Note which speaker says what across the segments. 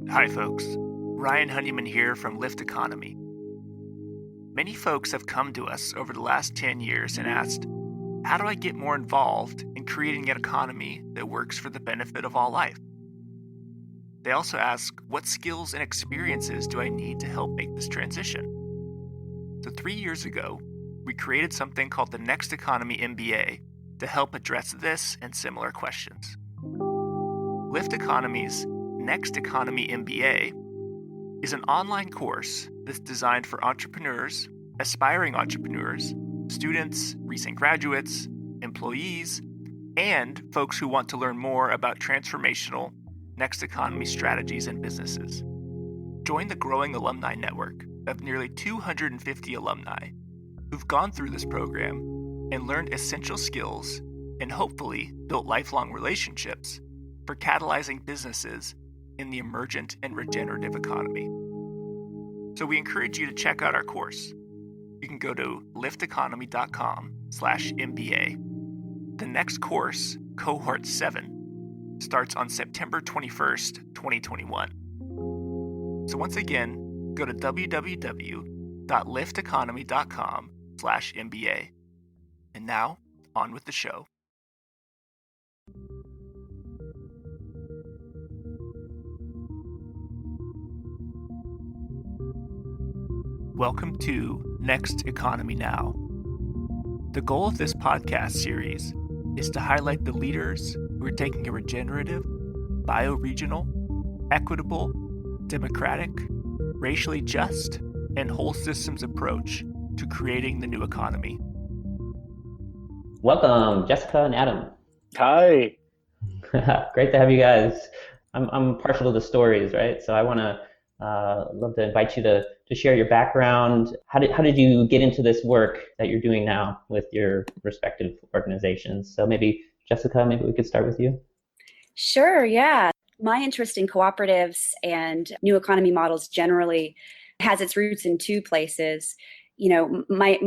Speaker 1: Hi folks, Ryan Honeyman here from Lift Economy. Many folks have come to us over the last 10 years and asked, how do I get more involved in creating an economy that works for the benefit of all life? They also ask, what skills and experiences do I need to help make this transition? So 3 years ago, we created something called the Next Economy MBA to help address this and similar questions. Lift Economy's Next Economy MBA is an online course that's designed for entrepreneurs, aspiring entrepreneurs, students, recent graduates, employees, and folks who want to learn more about transformational Next Economy strategies and businesses. Join the growing alumni network of nearly 250 alumni who've gone through this program and learned essential skills and hopefully built lifelong relationships for catalyzing businesses in the emergent and regenerative economy. So we encourage you to check out our course. You can go to lifteconomy.com/MBA. The next course, Cohort 7, starts on September 21st, 2021. So once again, go to www.lifteconomy.com/MBA. And now, on with the show. Welcome to Next Economy Now. The goal of this podcast series is to highlight the leaders who are taking a regenerative, bioregional, equitable, democratic, racially just, and whole systems approach to creating the new economy.
Speaker 2: Welcome, Jessica and Adam.
Speaker 3: Hi.
Speaker 2: Great to have you guys. I'm partial to the stories, right? So I want to love to invite you to share your background. How did you get into this work that you're doing now with your respective organizations? So maybe Jessica, maybe we could start with you.
Speaker 4: Sure, yeah. My interest in cooperatives and new economy models generally has its roots in two places. You know, my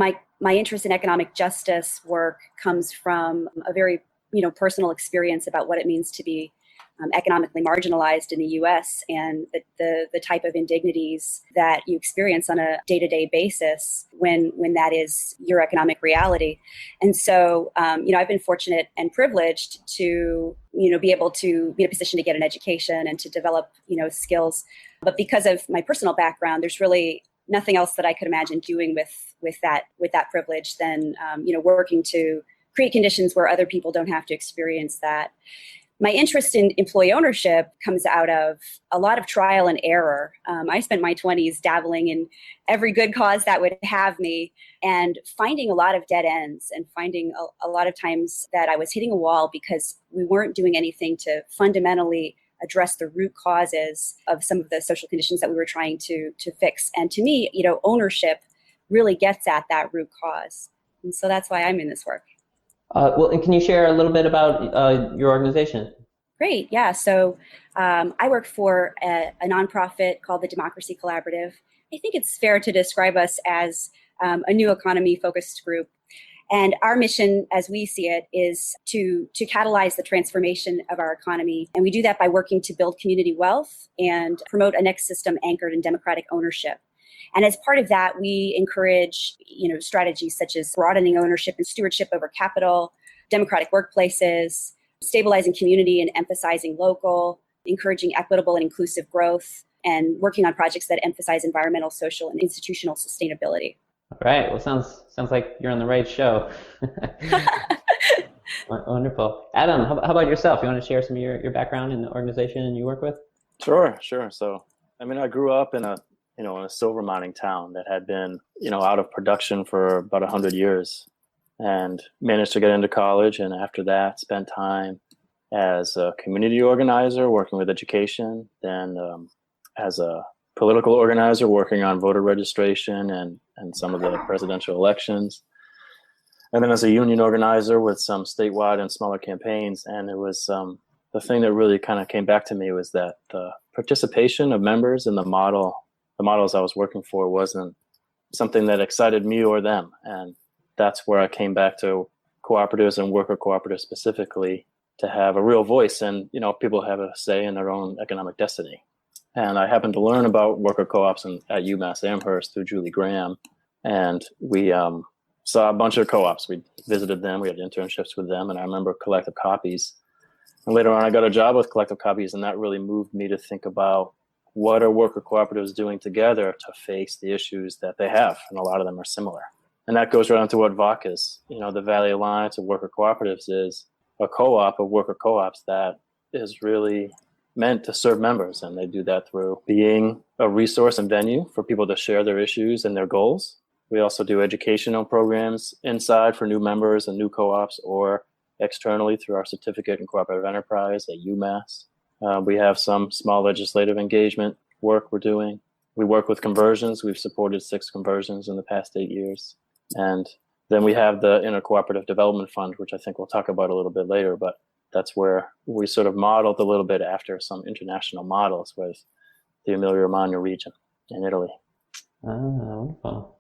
Speaker 4: interest in economic justice work comes from a very, personal experience about what it means to be economically marginalized in the U.S. and the type of indignities that you experience on a day-to-day basis when that is your economic reality. And so, I've been fortunate and privileged to, be able to be in a position to get an education and to develop, skills. But because of my personal background, there's really nothing else that I could imagine doing with that privilege than, working to create conditions where other people don't have to experience that. My interest in employee ownership comes out of a lot of trial and error. I spent my 20s dabbling in every good cause that would have me and finding a lot of dead ends and finding a lot of times that I was hitting a wall because we weren't doing anything to fundamentally address the root causes of some of the social conditions that we were trying to fix. And to me, ownership really gets at that root cause. And so that's why I'm in this work.
Speaker 2: And can you share a little bit about your organization?
Speaker 4: Great, yeah. So I work for a nonprofit called the Democracy Collaborative. I think it's fair to describe us as a new economy focused group. And our mission, as we see it, is to catalyze the transformation of our economy. And we do that by working to build community wealth and promote a next system anchored in democratic ownership. And as part of that, we encourage, strategies such as broadening ownership and stewardship over capital, democratic workplaces, stabilizing community and emphasizing local, encouraging equitable and inclusive growth, and working on projects that emphasize environmental, social, and institutional sustainability.
Speaker 2: All right. Well, sounds like you're on the right show. Wonderful. Adam, how about yourself? You want to share some of your background in the organization you work with?
Speaker 3: Sure. So, I grew up in a silver mining town that had been, out of production for about 100 years and managed to get into college. And after that, spent time as a community organizer working with education, then as a political organizer working on voter registration and some of the presidential elections. And then as a union organizer with some statewide and smaller campaigns. And it was the thing that really kind of came back to me was that the participation of members in the models I was working for wasn't something that excited me or them. And that's where I came back to cooperatives and worker cooperatives specifically to have a real voice and, people have a say in their own economic destiny. And I happened to learn about worker co-ops at UMass Amherst through Julie Graham. And we saw a bunch of co-ops. We visited them. We had internships with them. And I remember Collective Copies. And later on, I got a job with Collective Copies, and that really moved me to think about what are worker cooperatives doing together to face the issues that they have. And a lot of them are similar. And that goes right into what VOC is. The Valley Alliance of Worker Cooperatives is a co-op of worker co-ops that is really meant to serve members. And they do that through being a resource and venue for people to share their issues and their goals. We also do educational programs inside for new members and new co-ops, or externally through our certificate in cooperative enterprise at UMass. We have some small legislative engagement work we're doing. We work with conversions. We've supported 6 conversions in the past 8 years. And then we have the InterCoOperative Development Fund, which I think we'll talk about a little bit later, but that's where we sort of modeled a little bit after some international models with the Emilia-Romagna region in Italy.
Speaker 2: Oh, wonderful.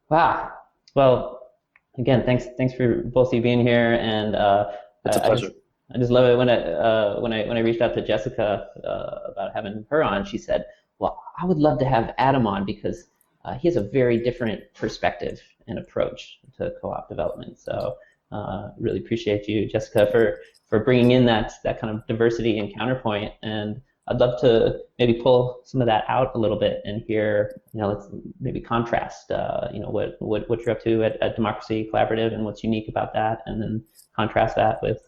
Speaker 2: Wow. Well, again, thanks for both of you being here, and
Speaker 3: it's a pleasure.
Speaker 2: I just love it when I reached out to Jessica about having her on. She said, "Well, I would love to have Adam on because he has a very different perspective and approach to co-op development." So really appreciate you, Jessica, for bringing in that kind of diversity and counterpoint. And I'd love to maybe pull some of that out a little bit and hear, let's maybe contrast, what you're up to at Democracy Collaborative and what's unique about that, and then contrast that with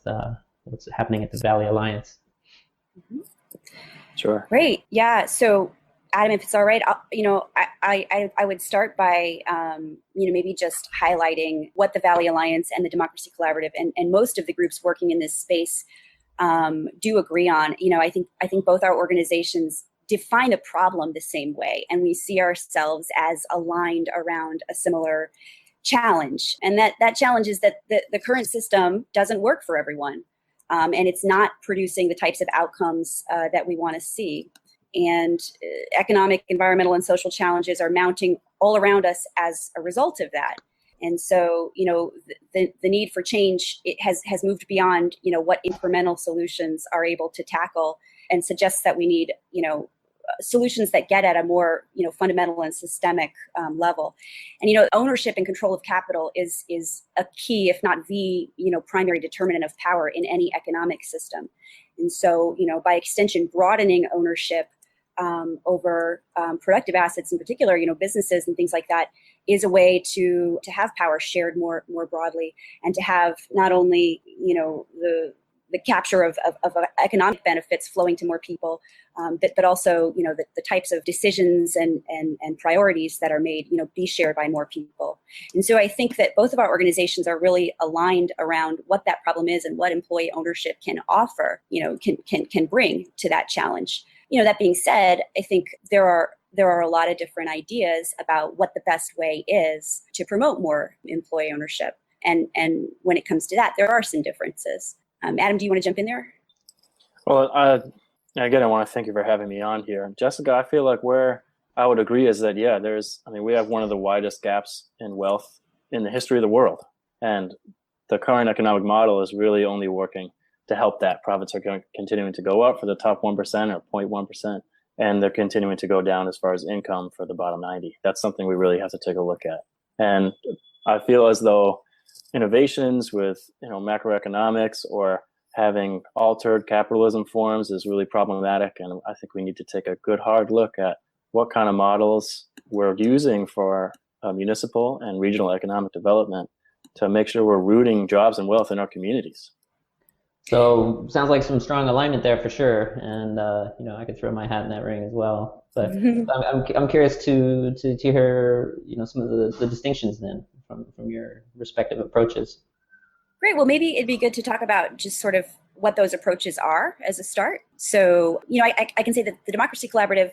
Speaker 2: what's happening at the Valley Alliance.
Speaker 4: Mm-hmm.
Speaker 3: Sure.
Speaker 4: Great. Yeah. So, Adam, if it's all right, I would start by, maybe just highlighting what the Valley Alliance and the Democracy Collaborative and most of the groups working in this space do agree on. I think both our organizations define a problem the same way, and we see ourselves as aligned around a similar challenge. And that challenge is that the current system doesn't work for everyone, and it's not producing the types of outcomes that we want to see. And economic, environmental, and social challenges are mounting all around us as a result of that. And so, the need for change, it has moved beyond, what incremental solutions are able to tackle, and suggests that we need, solutions that get at a more, fundamental and systemic level. And, ownership and control of capital is a key, if not the, primary determinant of power in any economic system. And so, by extension, broadening ownership over productive assets in particular, businesses and things like that, is a way to have power shared more broadly, and to have not only, the capture of economic benefits flowing to more people, but also, the types of decisions and priorities that are made, be shared by more people. And so I think that both of our organizations are really aligned around what that problem is and what employee ownership can offer, can bring to that challenge. That being said, I think there are a lot of different ideas about what the best way is to promote more employee ownership. And when it comes to that, there are some differences. Adam, do you want to jump in there?
Speaker 3: Well, again, I want to thank you for having me on here. Jessica, I feel like where I would agree is that, we have one of the widest gaps in wealth in the history of the world. And the current economic model is really only working to help that. Profits are continuing to go up for the top 1% or 0.1%, and they're continuing to go down as far as income for the bottom 90. That's something we really have to take a look at. And I feel as though innovations with macroeconomics or having altered capitalism forms is really problematic, and I think we need to take a good hard look at what kind of models we're using for municipal and regional economic development to make sure we're rooting jobs and wealth in our communities.
Speaker 2: So sounds like some strong alignment there for sure, and I could throw my hat in that ring as well. But I'm curious to hear some of the distinctions then from your respective approaches.
Speaker 4: Great. Well, maybe it'd be good to talk about just sort of what those approaches are as a start. So I can say that the Democracy Collaborative,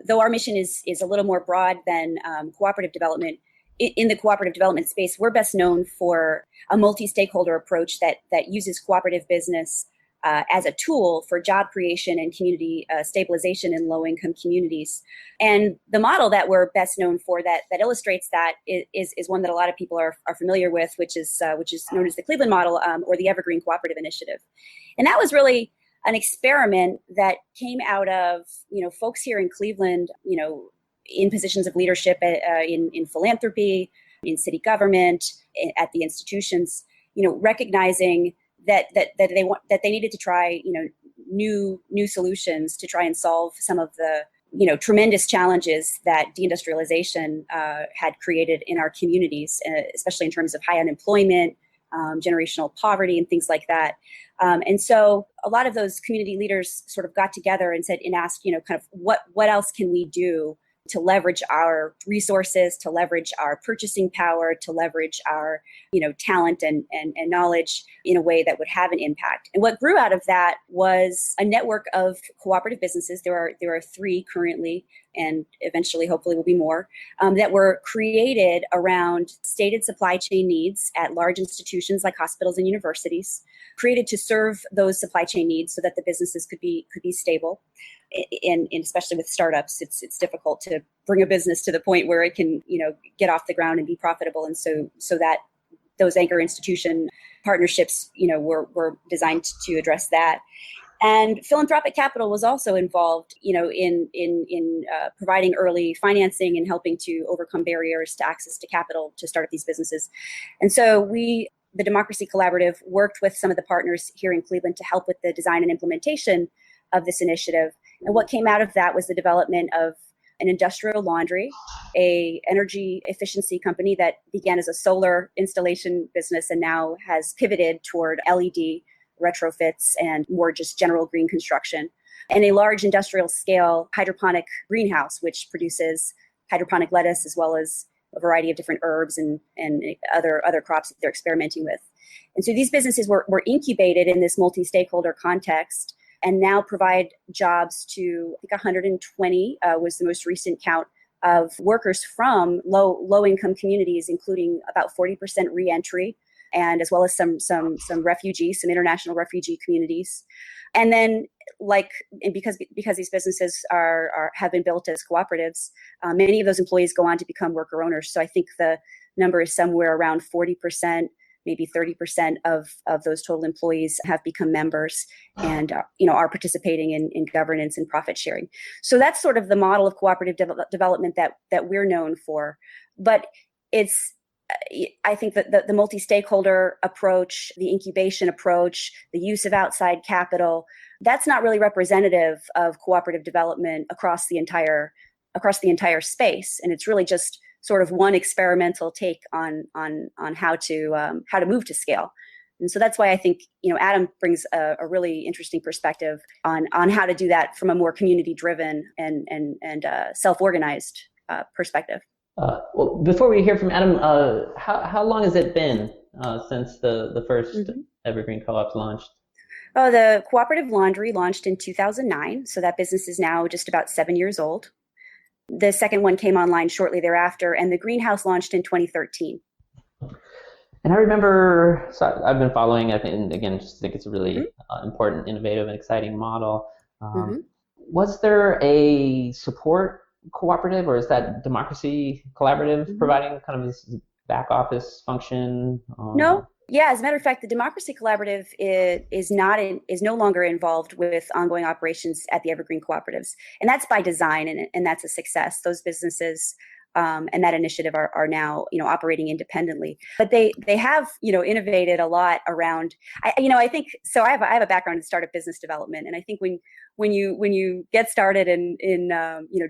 Speaker 4: though our mission is a little more broad than cooperative development. In the cooperative development space, we're best known for a multi-stakeholder approach that uses cooperative business as a tool for job creation and community stabilization in low-income communities. And the model that we're best known for that illustrates that is one that a lot of people are familiar with, which is known as the Cleveland model or the Evergreen Cooperative Initiative. And that was really an experiment that came out of, folks here in Cleveland, in positions of leadership in philanthropy, in city government, at the institutions, recognizing that they needed to try, new solutions to try and solve some of the tremendous challenges that deindustrialization had created in our communities, especially in terms of high unemployment, generational poverty, and things like that. And so a lot of those community leaders sort of got together and asked, kind of what else can we do to leverage our resources, to leverage our purchasing power, to leverage our, talent and knowledge in a way that would have an impact. And what grew out of that was a network of cooperative businesses. There are 3 currently, and eventually, hopefully, will be more, that were created around stated supply chain needs at large institutions like hospitals and universities, created to serve those supply chain needs so that the businesses could be stable. And especially with startups, it's difficult to bring a business to the point where it can, get off the ground and be profitable. And so that those anchor institution partnerships, were designed to address that. And philanthropic capital was also involved, in providing early financing and helping to overcome barriers to access to capital to start up these businesses. And so the Democracy Collaborative, worked with some of the partners here in Cleveland to help with the design and implementation of this initiative. And what came out of that was the development of an industrial laundry, a energy efficiency company that began as a solar installation business and now has pivoted toward LED retrofits and more just general green construction, and a large industrial scale hydroponic greenhouse, which produces hydroponic lettuce as well as a variety of different herbs and other crops that they're experimenting with. And so these businesses were incubated in this multi-stakeholder context and now provide jobs to, I think, 120 was the most recent count of workers from low income communities, including about 40% reentry, and as well as some refugees, some international refugee communities. And then, because these businesses have been built as cooperatives, many of those employees go on to become worker owners. So I think the number is somewhere around 40%, maybe 30% of those total employees have become members and are participating in governance and profit sharing. So that's sort of the model of cooperative development that we're known for. But I think that the multi-stakeholder approach, the incubation approach, the use of outside capital, that's not really representative of cooperative development across the entire space. And it's really just sort of one experimental take on how to move to scale. And so that's why I think, Adam brings a really interesting perspective on how to do that from a more community-driven and self-organized perspective.
Speaker 2: Well, before we hear from Adam, how long has it been since the first Evergreen Co-ops launched?
Speaker 4: Oh, the Cooperative Laundry launched in 2009, so that business is now just about 7 years old. The second one came online shortly thereafter, and the greenhouse launched in 2013.
Speaker 2: And I remember, so I've been following it, and again, just think it's a really important, innovative, and exciting model. Was there a support cooperative, or is that Democracy Collaborative providing kind of this back office function?
Speaker 4: No. Yeah, as a matter of fact, the Democracy Collaborative is no longer involved with ongoing operations at the Evergreen Cooperatives, and that's by design, and that's a success. Those businesses and that initiative are now operating independently, but they have innovated a lot around. I think so. I have a background in startup business development, and I think when you get started in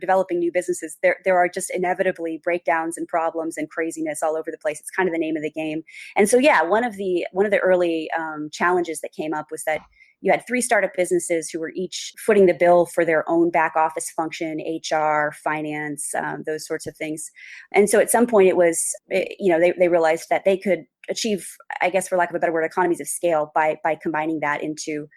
Speaker 4: developing new businesses, there are just inevitably breakdowns and problems and craziness all over the place. It's kind of the name of the game. And so one of the early challenges that came up was that you had 3 startup businesses who were each footing the bill for their own back office function, HR, finance, those sorts of things. And so at some point it was, they realized that they could achieve, I guess for lack of a better word, economies of scale by combining that into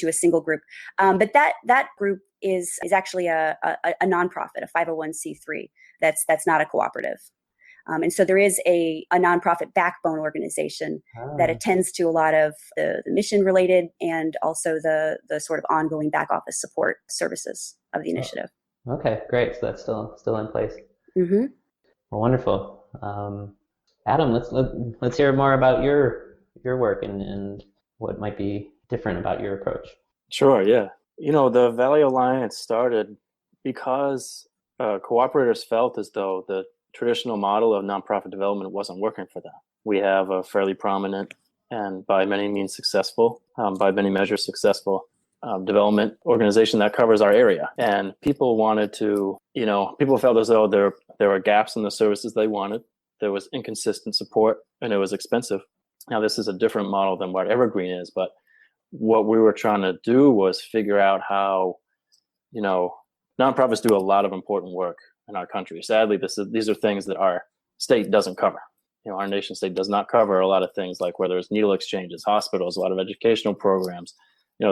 Speaker 4: a single group. But that group is actually a nonprofit, a 501c3. That's not a cooperative. And so there is a nonprofit backbone organization that attends to a lot of the mission related and also the sort of ongoing back office support services of the initiative.
Speaker 2: Okay, great. So that's still in place.
Speaker 4: Mm-hmm.
Speaker 2: Well, wonderful. Adam, let's hear more about your work and what might be different about your approach.
Speaker 3: Sure, yeah. The Valley Alliance started because cooperators felt as though the traditional model of nonprofit development wasn't working for them. We have a fairly prominent and by many means successful, by many measures successful development organization that covers our area. And people wanted to, people felt as though there were gaps in the services they wanted. There was inconsistent support and it was expensive. Now, this is a different model than what Evergreen is, but what we were trying to do was figure out how, nonprofits do a lot of important work in our country. Sadly, these are things that our state doesn't cover. Our nation state does not cover a lot of things like whether it's needle exchanges, hospitals, a lot of educational programs.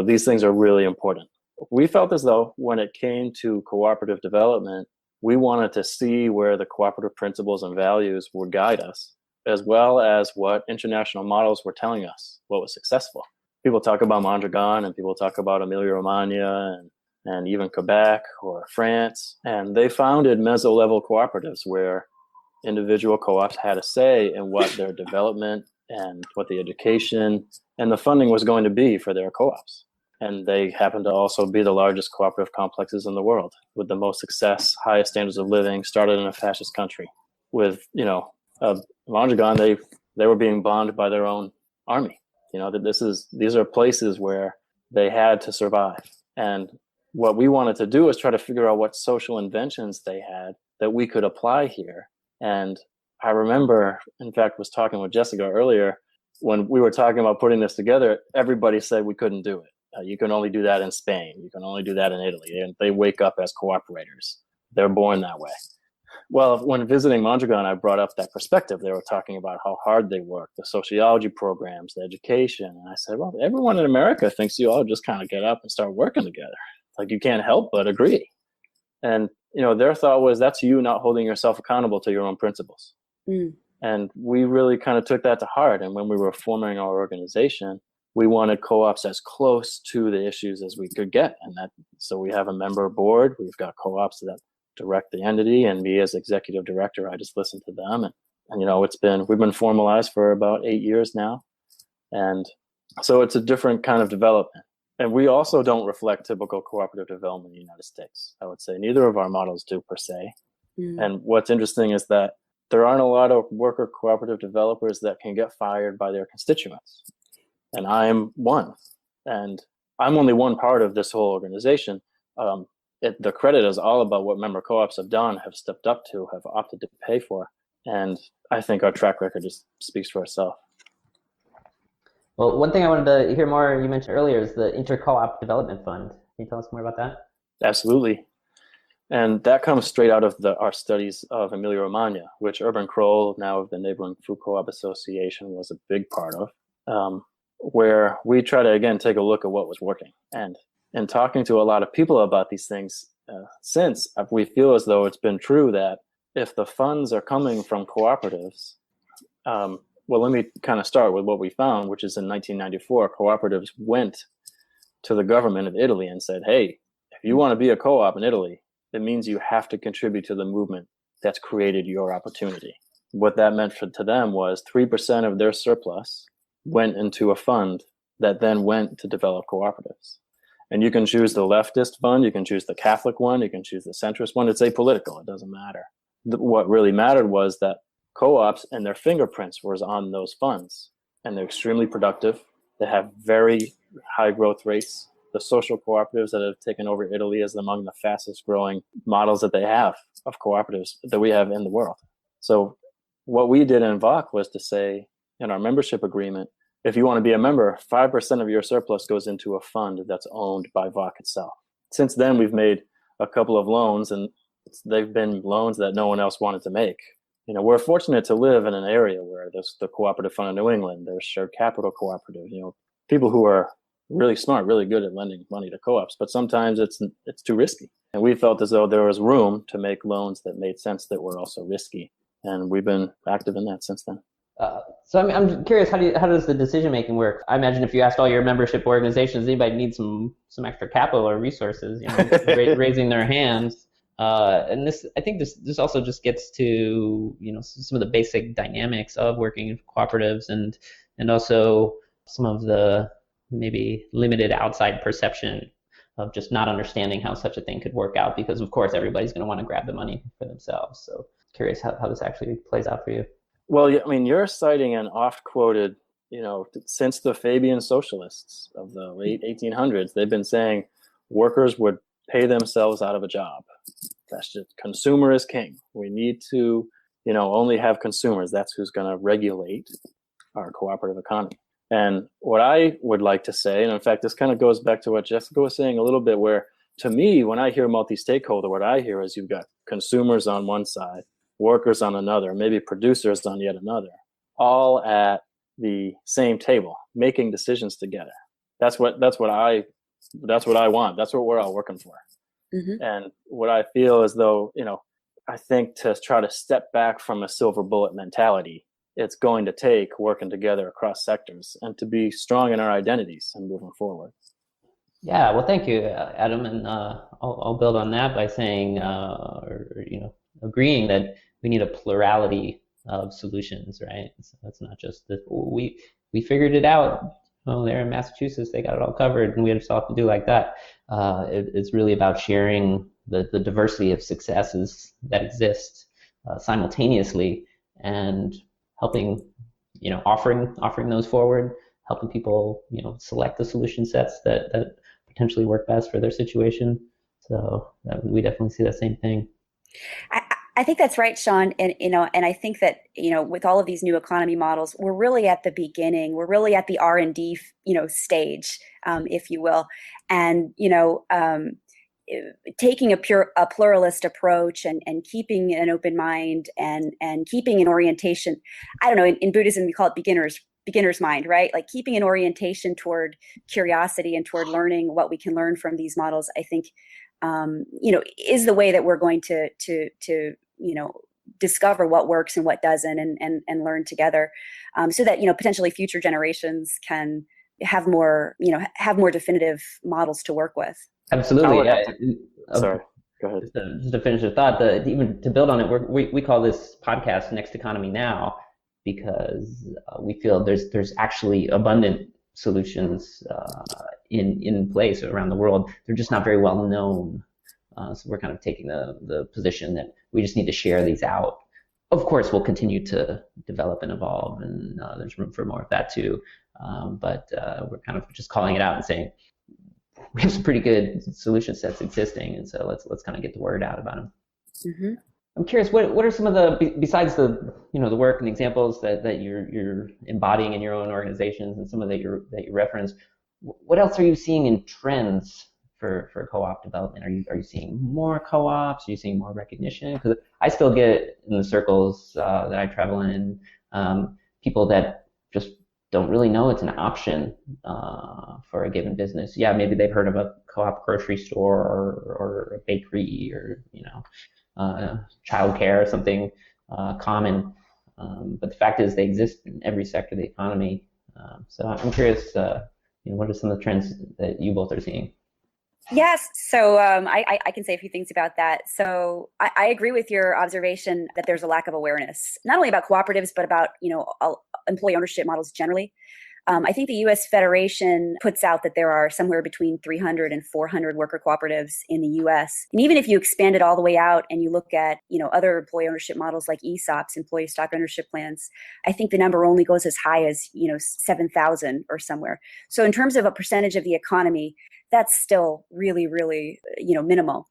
Speaker 3: These things are really important. We felt as though when it came to cooperative development, we wanted to see where the cooperative principles and values would guide us, as well as what international models were telling us what was successful. People talk about Mondragon and people talk about Emilia-Romagna and even Quebec or France. And they founded meso-level cooperatives where individual co-ops had a say in what their development and what the education and the funding was going to be for their co-ops. And they happen to also be the largest cooperative complexes in the world with the most success, highest standards of living, started in a fascist country. With, Mondragon, they were being bombed by their own army. These are places where they had to survive. And what we wanted to do is try to figure out what social inventions they had that we could apply here. And I remember, in fact, was talking with Jessica earlier, when we were talking about putting this together, everybody said we couldn't do it. You can only do that in Spain. You can only do that in Italy. And they wake up as cooperators. They're born that way. Well, when visiting Mondragon, I brought up that perspective. They were talking about how hard they work, the sociology programs, the education. And I said, well, everyone in America thinks you all just kind of get up and start working together. Like you can't help but agree. And, their thought was that's you not holding yourself accountable to your own principles. Mm. And we really kind of took that to heart. And when we were forming our organization, we wanted co-ops as close to the issues as we could get. So we have a member board. We've got co-ops that direct the entity, and me as executive director, I just listen to them. And we've been formalized for about 8 years now. And so it's a different kind of development. And we also don't reflect typical cooperative development in the United States. I would say neither of our models do per se. Mm. And what's interesting is that there aren't a lot of worker cooperative developers that can get fired by their constituents. And I'm one. And I'm only one part of this whole organization. The credit is all about what member co-ops have done, have stepped up to, have opted to pay for. And I think our track record just speaks for itself.
Speaker 2: Well, one thing I wanted to hear more, you mentioned earlier, is the InterCoOp Development Fund. Can you tell us more about that?
Speaker 3: Absolutely. And that comes straight out of our studies of Emilia-Romagna, which Urban Kroll, now of the Neighboring Food Co-op Association, was a big part of, where we try to, again, take a look at what was working. And in talking to a lot of people about these things since, we feel as though it's been true that if the funds are coming from cooperatives, well, let me kind of start with what we found, which is in 1994, cooperatives went to the government of Italy and said, hey, if you want to be a co-op in Italy, it means you have to contribute to the movement that's created your opportunity. What that meant to them was 3% of their surplus went into a fund that then went to develop cooperatives. And you can choose the leftist fund, you can choose the Catholic one, you can choose the centrist one. It's apolitical, it doesn't matter. What really mattered was that co-ops and their fingerprints was on those funds. And they're extremely productive. They have very high growth rates. The social cooperatives that have taken over Italy is among the fastest growing models that they have of cooperatives that we have in the world. So what we did in VOC was to say in our membership agreement, if you want to be a member, 5% of your surplus goes into a fund that's owned by VOC itself. Since then, we've made a couple of loans, and they've been loans that no one else wanted to make. We're fortunate to live in an area where there's the Cooperative Fund of New England, there's Shared Capital Cooperative, people who are really smart, really good at lending money to co-ops, but sometimes it's too risky. And we felt as though there was room to make loans that made sense that were also risky. And we've been active in that since then.
Speaker 2: So I'm curious, how does the decision making work? I imagine if you asked all your membership organizations, anybody needs some extra capital or resources, raising their hands. And I think this also just gets to some of the basic dynamics of working in cooperatives and also some of the maybe limited outside perception of just not understanding how such a thing could work out, because of course everybody's going to want to grab the money for themselves. So curious how this actually plays out for you.
Speaker 3: Well, I mean, you're citing an oft-quoted, since the Fabian socialists of the late 1800s, they've been saying workers would pay themselves out of a job. That's just, consumer is king. We need to, only have consumers. That's who's going to regulate our cooperative economy. And what I would like to say, and in fact, this kind of goes back to what Jessica was saying a little bit, where to me, when I hear multi-stakeholder, what I hear is you've got consumers on one side, workers on another, maybe producers on yet another, all at the same table, making decisions together. That's what I want. That's what we're all working for. Mm-hmm. And what I feel as though, I think to try to step back from a silver bullet mentality, it's going to take working together across sectors and to be strong in our identities and moving forward.
Speaker 2: Yeah, well, thank you, Adam. And I'll build on that by saying, agreeing that we need a plurality of solutions, right? So that's not just that we figured it out. Oh, they're in Massachusetts, they got it all covered, and we just have to do like that. It's really about sharing the diversity of successes that exist simultaneously, and helping, offering those forward, helping people, select the solution sets that potentially work best for their situation. So we definitely see that same thing.
Speaker 4: I think that's right, Sean. And, and I think that, with all of these new economy models, we're really at the beginning. We're really at the R&D, stage, if you will. And, taking a pluralist approach and keeping an open mind and keeping an orientation. I don't know, in Buddhism, we call it beginner's mind, right? Like keeping an orientation toward curiosity and toward learning what we can learn from these models, I think, is the way that we're going to discover what works and what doesn't, and learn together, so that, potentially future generations can have more definitive models to work with.
Speaker 2: Absolutely.
Speaker 3: Sorry, go ahead.
Speaker 2: Just to finish the thought, even to build on it, we call this podcast Next Economy Now, because we feel there's actually abundant solutions in place around the world. They're just not very well known. So we're kind of taking the position that we just need to share these out. Of course, we'll continue to develop and evolve, and there's room for more of that too. But we're kind of just calling it out and saying we have some pretty good solution sets existing, and so let's kind of get the word out about them. Mm-hmm. I'm curious, what are some of the, besides the the work and the examples that you're embodying in your own organizations and some of that you reference, what else are you seeing in trends for co-op development? Are you seeing more co-ops? Are you seeing more recognition? Because I still get in the circles that I travel in, people that just don't really know it's an option for a given business. Yeah, maybe they've heard of a co-op grocery store or a bakery or childcare or something common. But the fact is they exist in every sector of the economy. So I'm curious, what are some of the trends that you both are seeing?
Speaker 4: Yes, so I can say a few things about that. So I agree with your observation that there's a lack of awareness, not only about cooperatives, but about employee ownership models generally. I think the U.S. Federation puts out that there are somewhere between 300 and 400 worker cooperatives in the U.S. And even if you expand it all the way out and you look at, other employee ownership models like ESOPs, employee stock ownership plans, I think the number only goes as high as, 7,000 or somewhere. So in terms of a percentage of the economy, that's still really, really, minimal.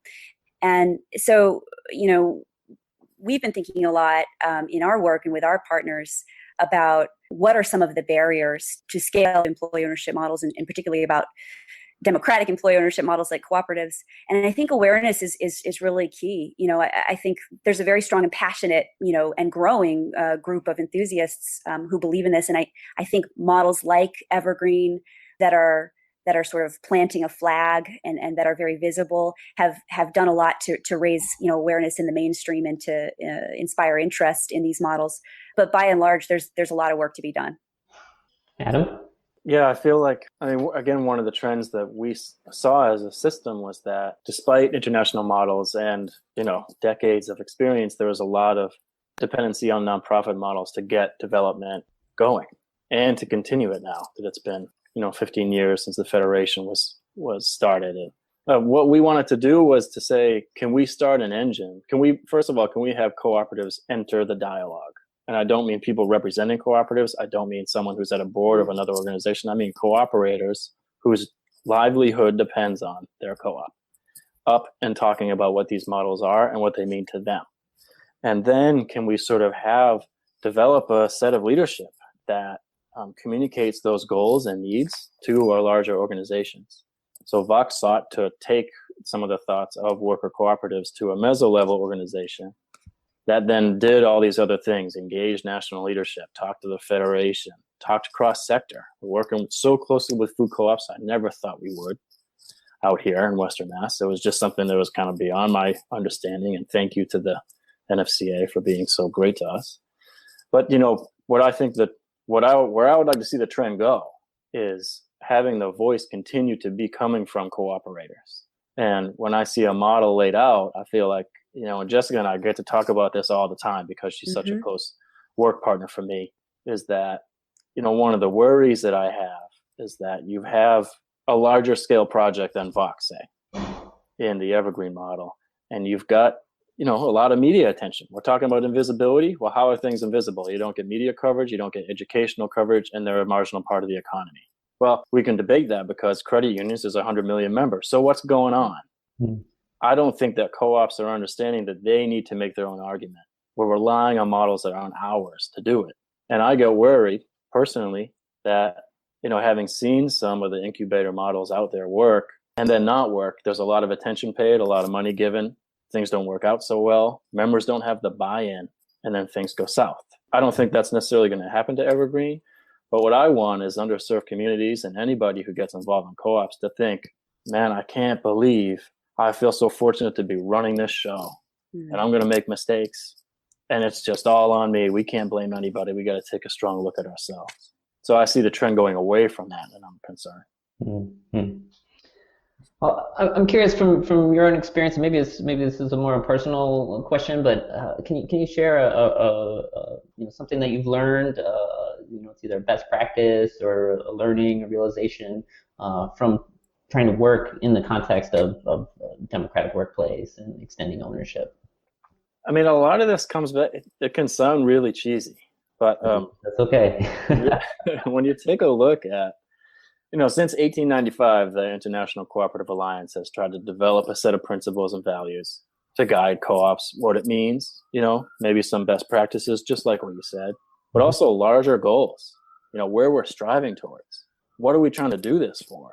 Speaker 4: And so, we've been thinking a lot in our work and with our partners about what are some of the barriers to scale employee ownership models, and particularly about democratic employee ownership models like cooperatives. And I think awareness is really key. I think there's a very strong and passionate, and growing group of enthusiasts who believe in this. And I think models like Evergreen that are sort of planting a flag and that are very visible have done a lot to raise awareness in the mainstream and to inspire interest in these models. But by and large, there's a lot of work to be done.
Speaker 2: Adam?
Speaker 3: Yeah, I feel like, again, one of the trends that we saw as a system was that despite international models and, decades of experience, there was a lot of dependency on nonprofit models to get development going and to continue it now that it's been 15 years since the federation was started. What we wanted to do was to say, can we start an engine? First of all, can we have cooperatives enter the dialogue? And I don't mean people representing cooperatives. I don't mean someone who's at a board of another organization. I mean cooperators whose livelihood depends on their co-op, up and talking about what these models are and what they mean to them. And then can we sort of develop a set of leadership that communicates those goals and needs to our larger organizations. So Vox sought to take some of the thoughts of worker cooperatives to a meso-level organization that then did all these other things, engaged national leadership, talked to the federation, talked cross-sector. We're working so closely with food co-ops, I never thought we would out here in Western Mass. It was just something that was kind of beyond my understanding, and thank you to the NFCA for being so great to us. But, what I think that where I would like to see the trend go is having the voice continue to be coming from cooperators. And when I see a model laid out, I feel like, Jessica and I get to talk about this all the time because she's such a close work partner for me, is that, one of the worries that I have is that you have a larger scale project than Vox, say, in the Evergreen model, and you've got, a lot of media attention. We're talking about invisibility. Well, how are things invisible? You don't get media coverage, you don't get educational coverage, and they're a marginal part of the economy. Well, we can debate that because credit unions is 100 million members. So what's going on? I don't think that co-ops are understanding that they need to make their own argument. We're relying on models that aren't ours to do it. And I get worried personally that, having seen some of the incubator models out there work and then not work, there's a lot of attention paid, a lot of money given. Things don't work out so well. Members don't have the buy-in, and then things go south. I don't think that's necessarily going to happen to Evergreen. But what I want is underserved communities and anybody who gets involved in co-ops to think, man, I can't believe I feel so fortunate to be running this show. And I'm going to make mistakes. And it's just all on me. We can't blame anybody. We got to take a strong look at ourselves. So I see the trend going away from that, and I'm concerned.
Speaker 2: Mm-hmm. Well, I'm curious from your own experience. Maybe this is a more personal question, but can you share something that you've learned? It's either best practice or a learning, a realization from trying to work in the context of a democratic workplace and extending ownership.
Speaker 3: I mean, a lot of this comes back. It can sound really cheesy, but
Speaker 2: that's okay.
Speaker 3: When you take a look at, since 1895, the International Cooperative Alliance has tried to develop a set of principles and values to guide co-ops, what it means, maybe some best practices, just like what you said, but also larger goals, where we're striving towards. What are we trying to do this for?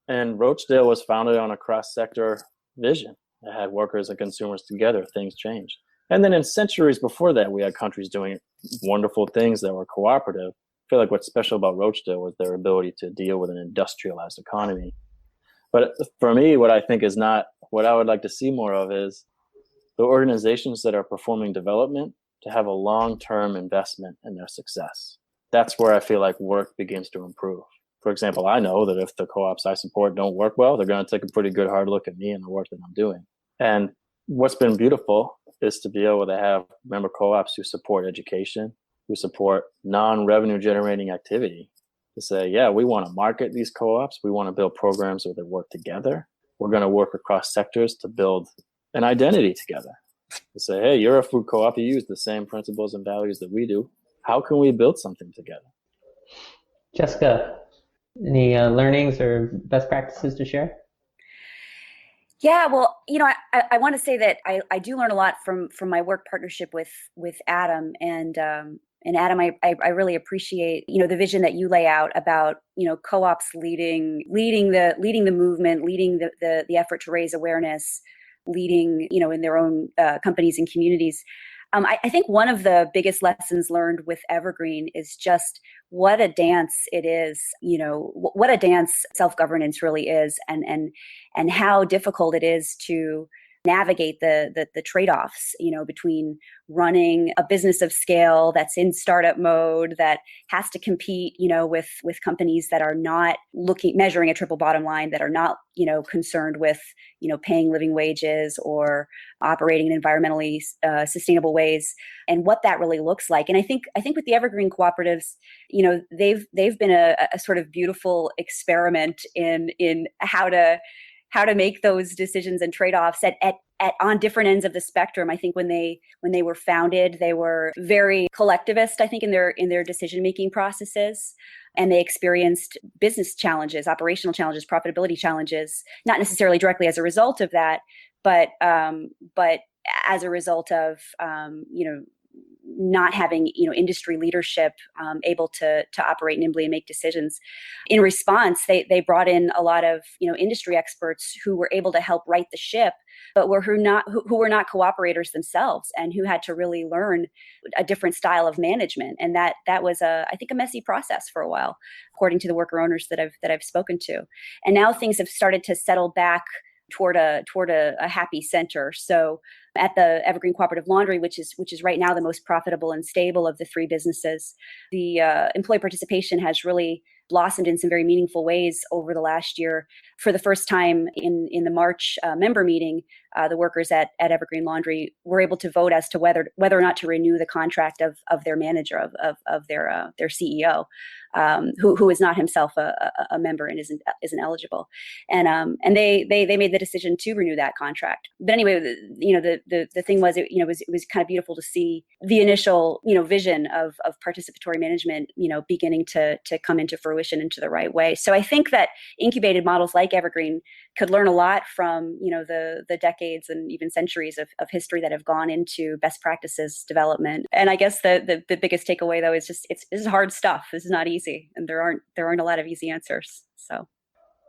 Speaker 3: And Rochdale was founded on a cross-sector vision that had workers and consumers together. Things changed. And then in centuries before that, we had countries doing wonderful things that were cooperative. I feel like what's special about Rochdale was their ability to deal with an industrialized economy. But for me, what I think is not what I would like to see more of is the organizations that are performing development to have a long-term investment in their success. That's where I feel like work begins to improve. For example, I know that if the co-ops I support don't work well, they're going to take a pretty good hard look at me and the work that I'm doing. And what's been beautiful is to be able to have member co-ops who support education, who support non-revenue generating activity, to say, yeah, we want to market these co-ops. We want to build programs where they work together. We're going to work across sectors to build an identity together. To say, hey, you're a food co-op. You use the same principles and values that we do. How can we build something together?
Speaker 2: Jessica, any learnings or best practices to share?
Speaker 4: Yeah, well, I want to say that I do learn a lot from my work partnership with Adam, and Adam, I really appreciate the vision that you lay out about co-ops leading the movement, leading the effort to raise awareness, leading in their own companies and communities. I think one of the biggest lessons learned with Evergreen is just what a dance it is, what a dance self-governance really is, and how difficult it is to navigate the trade-offs, between running a business of scale that's in startup mode, that has to compete, with companies that are not measuring a triple bottom line, that are not, concerned with, paying living wages or operating in environmentally sustainable ways, and what that really looks like. And I think with the evergreen cooperatives, they've been a sort of beautiful experiment in how to make those decisions and trade-offs at on different ends of the spectrum. I think when they were founded, they were very collectivist, I think, in their decision-making processes. And they experienced business challenges, operational challenges, profitability challenges, not necessarily directly as a result of that, but as a result of, not having, industry leadership able to operate nimbly and make decisions. In response, they brought in a lot of, industry experts who were able to help right the ship, but who were not cooperators themselves, and who had to really learn a different style of management. And that was I think a messy process for a while, according to the worker owners that I've spoken to. And now things have started to settle back toward a happy center. So at the Evergreen Cooperative Laundry, which is right now the most profitable and stable of the three businesses, the employee participation has really blossomed in some very meaningful ways over the last year. For the first time in the March member meeting, the workers at Evergreen Laundry were able to vote as to whether or not to renew the contract of their manager, of their CEO, who is not himself a member and isn't eligible, and they made the decision to renew that contract. But anyway, the thing was, it was kind of beautiful to see the initial vision of participatory management beginning to come into fruition into the right way. So I think that incubated models like Evergreen could learn a lot from the decades and even centuries of history that have gone into best practices development. And I guess the biggest takeaway, though, is just it's hard stuff. This is not easy, and there aren't a lot of easy answers. So,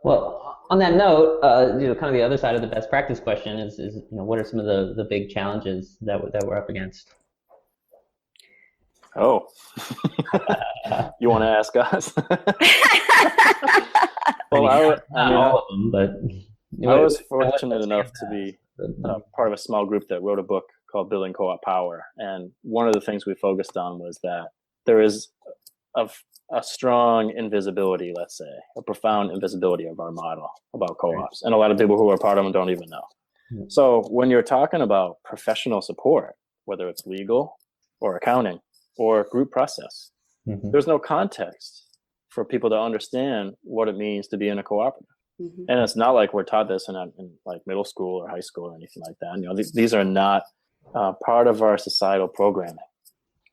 Speaker 2: well, on that note, kind of the other side of the best practice question is what are some of the big challenges that we're up against?
Speaker 3: Oh, you want to ask us? Well,
Speaker 2: not all of them, but
Speaker 3: I was fortunate enough to be part of a small group that wrote a book called Building Co-op Power. And one of the things we focused on was that there is a strong invisibility, let's say, a profound invisibility of our model about co-ops. And a lot of people who are part of them don't even know. Mm-hmm. So when you're talking about professional support, whether it's legal or accounting or group process, mm-hmm. there's no context for people to understand what it means to be in a cooperative. Mm-hmm. And it's not like we're taught this in like middle school or high school or anything like that. These are not part of our societal programming.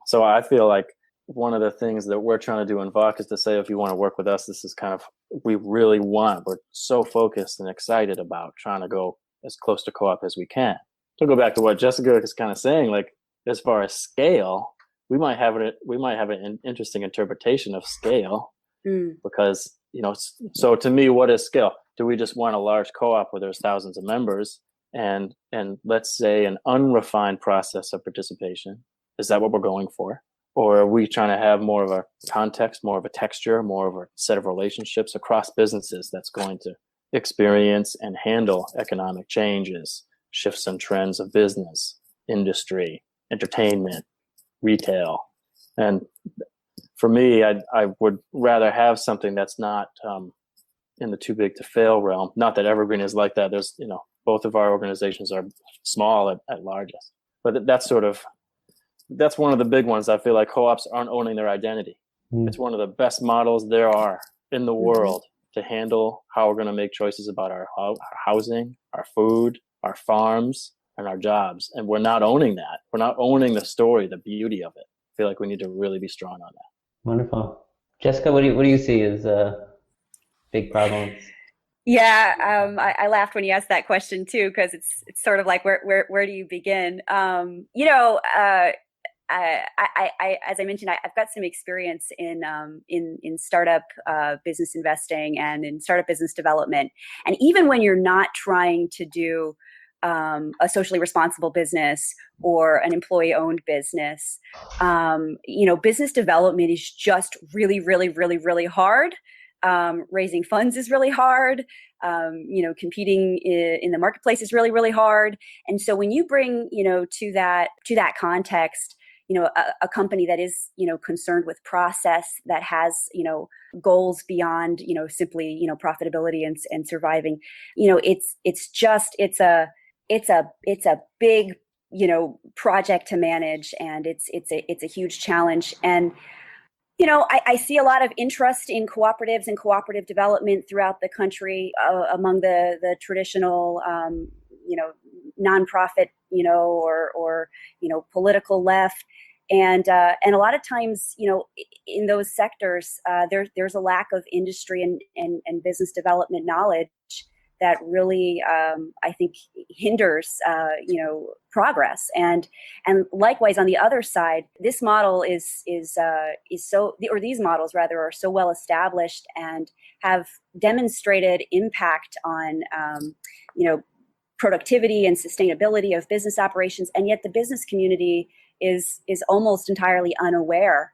Speaker 3: So I feel like one of the things that we're trying to do in VOC is to say, if you want to work with us, this is kind of, we're so focused and excited about trying to go as close to co-op as we can. To go back to what Jessica is kind of saying, like as far as scale, we might have an interesting interpretation of scale. Because, so to me, what is scale? Do we just want a large co-op where there's thousands of members and let's say an unrefined process of participation? Is that what we're going for? Or are we trying to have more of a context, more of a texture, more of a set of relationships across businesses that's going to experience and handle economic changes, shifts and trends of business, industry, entertainment, retail? And for me, I would rather have something that's not in the too big to fail realm. Not that Evergreen is like that. There's, both of our organizations are small at largest. But that's one of the big ones. I feel like co-ops aren't owning their identity. It's one of the best models there are in the world to handle how we're going to make choices about our housing, our food, our farms, and our jobs. And we're not owning that. We're not owning the story, the beauty of it. I feel like we need to really be strong on that.
Speaker 2: Wonderful. Jessica, what do you see as big problems?
Speaker 4: Yeah, I laughed when you asked that question too, because it's sort of like where do you begin? I as I mentioned, I've got some experience in startup business investing and in startup business development, and even when you're not trying to do a socially responsible business or an employee-owned business, business development is just really, really, really, really hard. Raising funds is really hard. Competing in the marketplace is really, really hard. And so when you bring, to that context, a company that is, concerned with process, that has, goals beyond, simply, profitability and surviving, it's a big, project to manage, and it's a huge challenge. And I see a lot of interest in cooperatives and cooperative development throughout the country, among the traditional, nonprofit, or political left. And a lot of times, in those sectors, there's a lack of industry and business development knowledge that really, I think, hinders, progress. And likewise, on the other side, this model is so, or these models rather, are so well established and have demonstrated impact on, productivity and sustainability of business operations, and yet the business community is almost entirely unaware.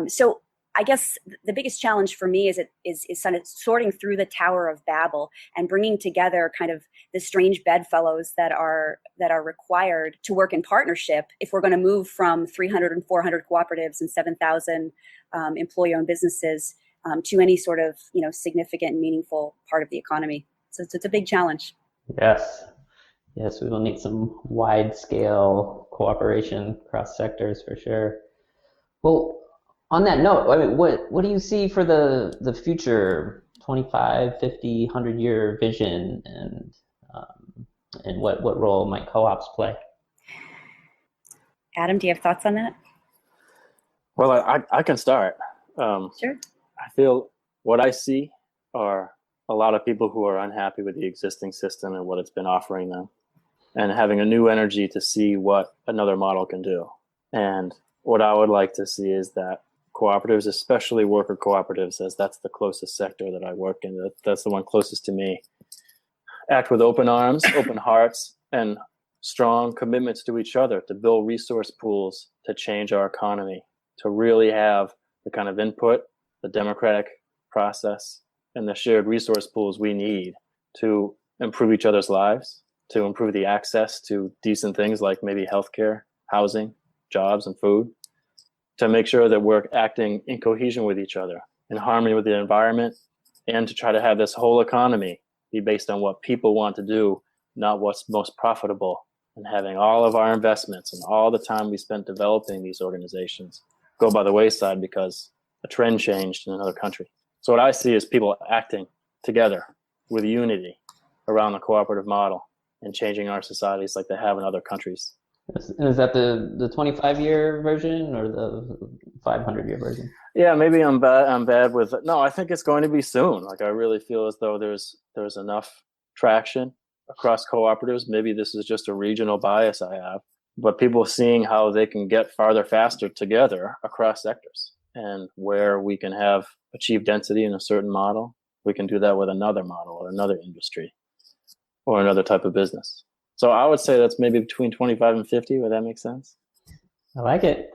Speaker 4: So I guess the biggest challenge for me is kind of sorting through the Tower of Babel and bringing together kind of the strange bedfellows that are required to work in partnership if we're going to move from 300 and 400 cooperatives and 7,000 employee-owned businesses to any sort of significant and meaningful part of the economy. So it's a big challenge.
Speaker 2: Yes, we will need some wide-scale cooperation across sectors for sure. Well, on that note, I mean, what do you see for the future, 25, 50, 100-year vision, and what role might co-ops play?
Speaker 4: Adam, do you have thoughts on that?
Speaker 3: Well, I can start.
Speaker 4: Sure.
Speaker 3: I feel what I see are a lot of people who are unhappy with the existing system and what it's been offering them, and having a new energy to see what another model can do. And what I would like to see is that cooperatives, especially worker cooperatives, as that's the closest sector that I work in, that's the one closest to me, act with open arms, open hearts, and strong commitments to each other to build resource pools to change our economy, to really have the kind of input, the democratic process, and the shared resource pools we need to improve each other's lives, to improve the access to decent things like maybe healthcare, housing, jobs, and food, to make sure that we're acting in cohesion with each other, in harmony with the environment, and to try to have this whole economy be based on what people want to do, not what's most profitable, and having all of our investments and all the time we spent developing these organizations go by the wayside because a trend changed in another country. So what I see is people acting together with unity around the cooperative model and changing our societies like they have in other countries.
Speaker 2: Is that the 25-year version or the 500-year version?
Speaker 3: Yeah, maybe I'm bad with it. No, I think it's going to be soon. Like, I really feel as though there's enough traction across cooperatives. Maybe this is just a regional bias I have, but people seeing how they can get farther faster together across sectors, and where we can have achieve density in a certain model, we can do that with another model or another industry or another type of business. So I would say that's maybe between 25 and 50. Would that make sense?
Speaker 2: I like it.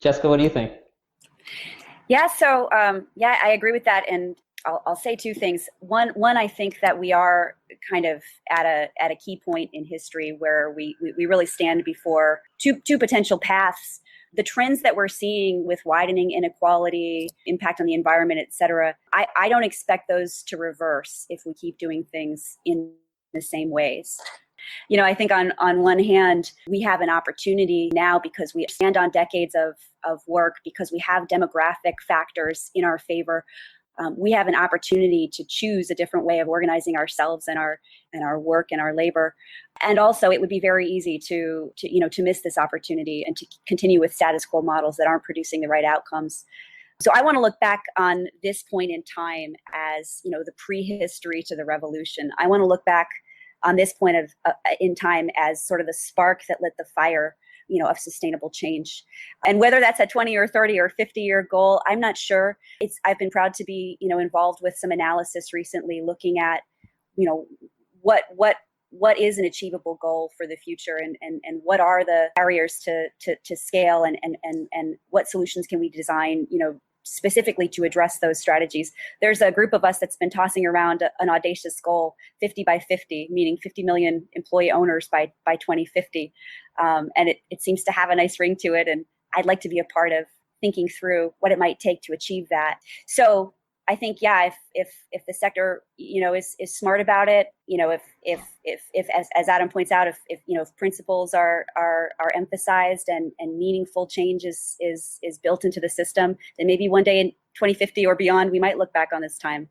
Speaker 2: Jessica, what do you think?
Speaker 4: Yeah, so I agree with that, and I'll say two things. One, I think that we are kind of at a key point in history where we really stand before two potential paths. The trends that we're seeing with widening inequality, impact on the environment, et cetera, I don't expect those to reverse if we keep doing things in the same ways. I think on one hand, we have an opportunity now because we stand on decades of work, because we have demographic factors in our favor. We have an opportunity to choose a different way of organizing ourselves and our work and our labor. And also, it would be very easy to miss this opportunity and to continue with status quo models that aren't producing the right outcomes. So I want to look back on this point in time as, the prehistory to the revolution. I want to look back on this point in time as sort of the spark that lit the fire, of sustainable change. And whether that's a 20 or 30 or 50-year goal, I'm not sure. I've been proud to be, involved with some analysis recently looking at, what is an achievable goal for the future, and what are the barriers to scale, and what solutions can we design, specifically to address those strategies. There's a group of us that's been tossing around an audacious goal, 50 by 50, meaning 50 million employee owners by 2050. And it seems to have a nice ring to it. And I'd like to be a part of thinking through what it might take to achieve that. So I think, yeah, if the sector, is smart about it, if as Adam points out, if principles are emphasized and meaningful change is built into the system, then maybe one day in 2050 or beyond, we might look back on this time,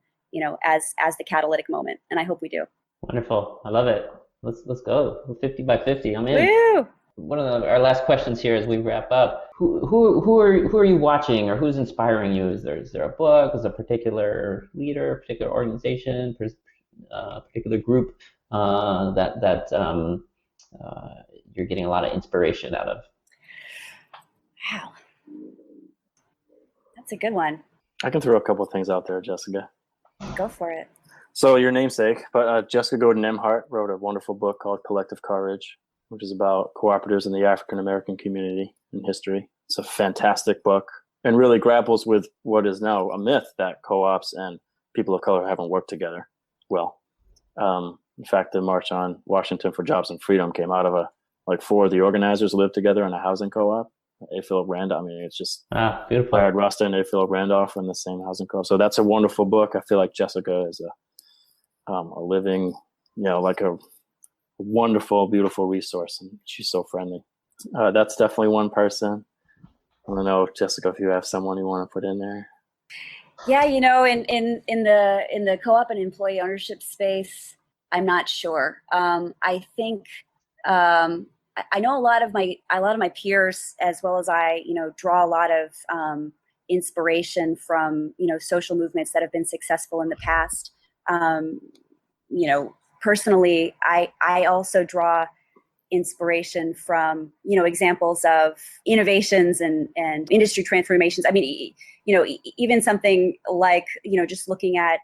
Speaker 4: as the catalytic moment. And I hope we do.
Speaker 2: Wonderful. I love it. Let's go. 50 by 50. I'm in.
Speaker 4: Woo!
Speaker 2: One of our last questions here as we wrap up. Who are you watching, or who's inspiring you? Is there a book? Is there a particular leader, particular organization, particular group that you're getting a lot of inspiration out of?
Speaker 4: Wow, that's a good one.
Speaker 3: I can throw a couple of things out there, Jessica.
Speaker 4: Go for it.
Speaker 3: So your namesake, but Jessica Gordon Emhart wrote a wonderful book called Collective Courage, which is about cooperatives in the African American community in history. It's a fantastic book and really grapples with what is now a myth that co-ops and people of color haven't worked together well. In fact, the March on Washington for Jobs and Freedom came out of four of the organizers lived together in a housing co-op. A. Philip Randolph. I mean, it's just
Speaker 2: beautiful.
Speaker 3: Bayard Rusta and A. Philip Randolph are in the same housing co-op. So that's a wonderful book. I feel like Jessica is a living, like a wonderful, beautiful resource, and she's so friendly. That's definitely one person. I don't know, Jessica, if you have someone you want to put in there.
Speaker 4: Yeah, in the co-op and employee ownership space, I'm not sure. I think I know a lot of my peers, as well as I, draw a lot of inspiration from social movements that have been successful in the past. Personally, I also draw inspiration from, examples of innovations and industry transformations. I mean, even something like, just looking at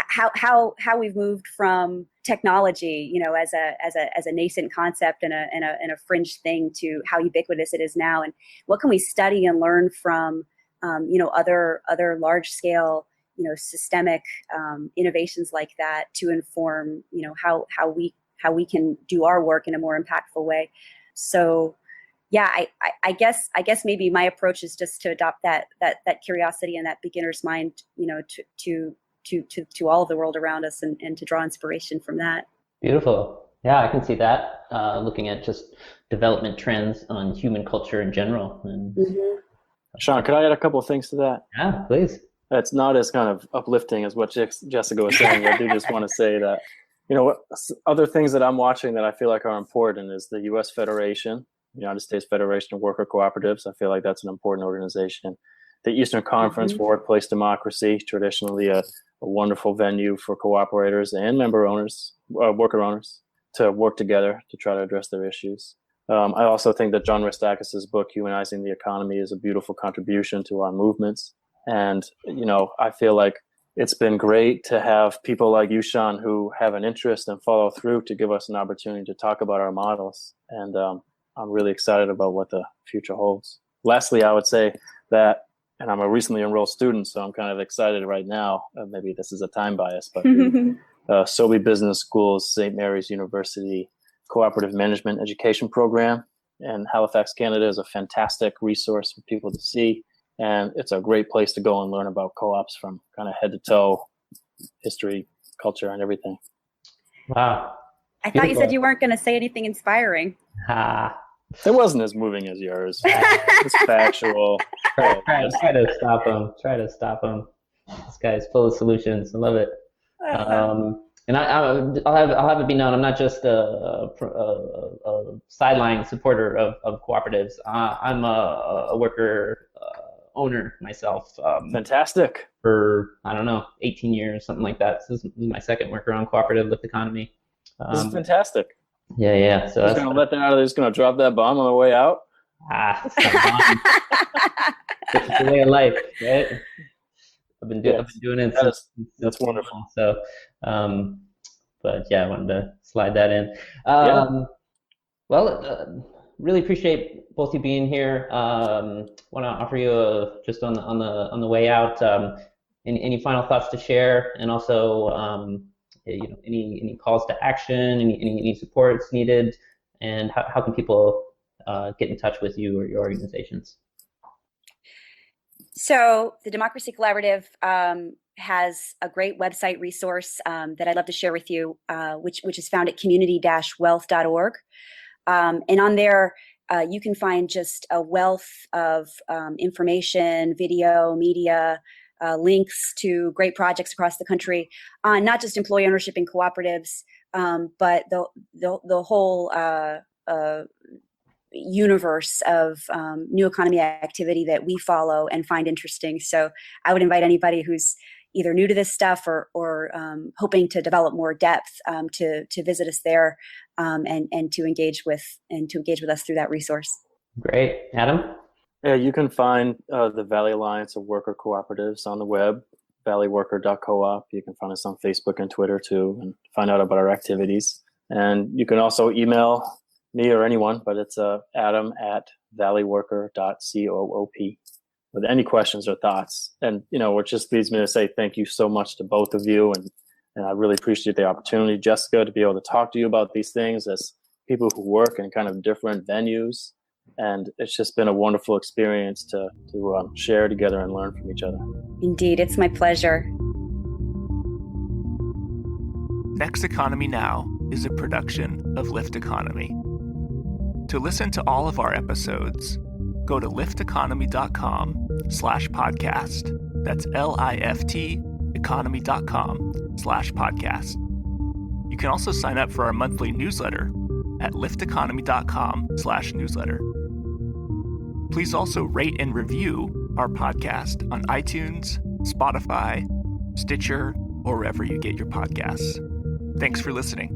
Speaker 4: how we've moved from technology, as a nascent concept and a fringe thing to how ubiquitous it is now, and what can we study and learn from, other large scale, systemic innovations like that to inform, how we can do our work in a more impactful way. So, yeah, I guess maybe my approach is just to adopt that curiosity and that beginner's mind, to all of the world around us, and to draw inspiration from that.
Speaker 2: Beautiful. Yeah, I can see that. Looking at just development trends on human culture in general. And
Speaker 3: Sean, could I add a couple of things to that?
Speaker 2: Yeah, please.
Speaker 3: It's not as kind of uplifting as what Jessica was saying. I do just want to say that, what other things that I'm watching that I feel like are important is the U.S. Federation, United States Federation of Worker Cooperatives. I feel like that's an important organization. The Eastern Conference for Workplace Democracy, traditionally a wonderful venue for cooperators and member owners, worker owners, to work together to try to address their issues. I also think that John Ristakis' book, Humanizing the Economy, is a beautiful contribution to our movements. And, I feel like it's been great to have people like you, Sean, who have an interest and follow through to give us an opportunity to talk about our models. And I'm really excited about what the future holds. Lastly, I would say that, and I'm a recently enrolled student, so I'm kind of excited right now. Maybe this is a time bias, but the Sobey Business School's St. Mary's University Cooperative Management Education Program in Halifax, Canada is a fantastic resource for people to see. And it's a great place to go and learn about co-ops from kind of head to toe, history, culture, and everything.
Speaker 2: Wow.
Speaker 4: I thought you said you weren't going to say anything inspiring.
Speaker 3: It wasn't as moving as yours. It's factual.
Speaker 2: Try to stop him. Try to stop him. This guy's full of solutions. I love it. And I'll have it be known, I'm not just a sideline supporter of cooperatives. I'm a worker owner myself.
Speaker 3: Fantastic.
Speaker 2: For, 18 years, something like that. So this is my second worker-owned cooperative, Lift Economy.
Speaker 3: This is fantastic.
Speaker 2: Yeah. So
Speaker 3: I'm just going to let that out of there. Just going to drop that bomb on the way out.
Speaker 2: It's not bomb. It's the way of life, right? I've been doing it since
Speaker 3: that's wonderful.
Speaker 2: So, but yeah, I wanted to slide that in. Well, Really appreciate both you being here. Want to offer you just on the way out, any final thoughts to share, and also any calls to action, any supports needed, and how can people get in touch with you or your organizations?
Speaker 4: So the Democracy Collaborative has a great website resource that I'd love to share with you, which is found at community-wealth.org. And on there, you can find just a wealth of information, video, media, links to great projects across the country on not just employee ownership and cooperatives, but the whole universe of new economy activity that we follow and find interesting. So I would invite anybody who's either new to this stuff or hoping to develop more depth to visit us there and to engage with us through that resource.
Speaker 2: Great. Adam?
Speaker 3: Yeah, you can find the Valley Alliance of Worker Cooperatives on the web, valleyworker.coop. You can find us on Facebook and Twitter too, and find out about our activities. And you can also email me or anyone, but it's adam@valleyworker.coop with any questions or thoughts. And, it just leads me to say thank you so much to both of you. And I really appreciate the opportunity, Jessica, to be able to talk to you about these things as people who work in kind of different venues. And it's just been a wonderful experience to share together and learn from each other.
Speaker 4: Indeed, it's my pleasure.
Speaker 1: Next Economy Now is a production of Lift Economy. To listen to all of our episodes, go to lifteconomy.com/podcast. That's LIFT economy.com/podcast. You can also sign up for our monthly newsletter at lifteconomy.com/newsletter. Please also rate and review our podcast on iTunes, Spotify, Stitcher, or wherever you get your podcasts. Thanks for listening.